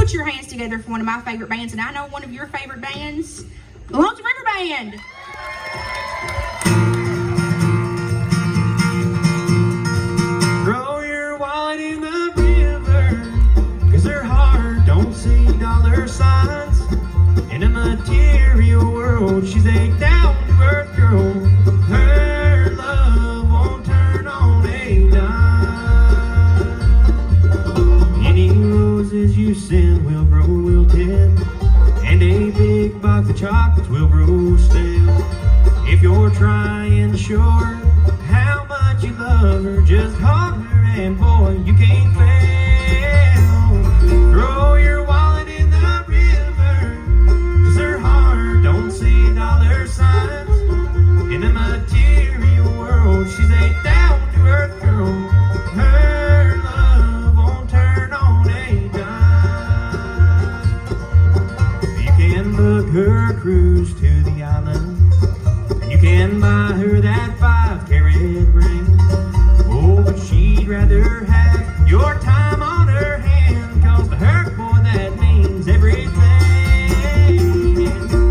put your hands together for one of my favorite bands, and I know one of your favorite bands, the Lonesome River Band. Throw your wallet in the river, 'cause her heart don't see dollar signs. In a material world, she's a down-to-earth girl. Her love won't turn on a dime. Any roses you send will grow wilted, and a big box of chocolates will grow stale. If you're trying to show her how much you love her, just hug her and boy, you can't fail. Throw your wallet in the river, 'cause her heart don't see dollar signs. In a material world, she's a down-to-earth girl. Her love won't turn on a dime. You can book her cruise to the island, and you can buy her that 5-carat ring. Oh, but she'd rather have your time on her hand, 'cause to her, boy, that means everything.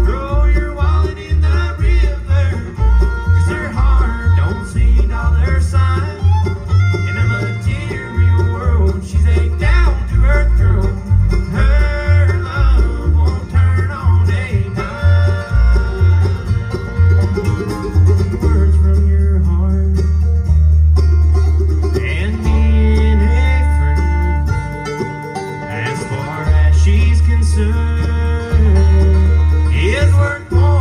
Throw your wallet in the river, 'cause her heart don't see dollar signs. In a material world, she's a down-to-earth girl. Her love won't turn on a dime. Words from your heart and being a friend, as far as she's concerned, is worth more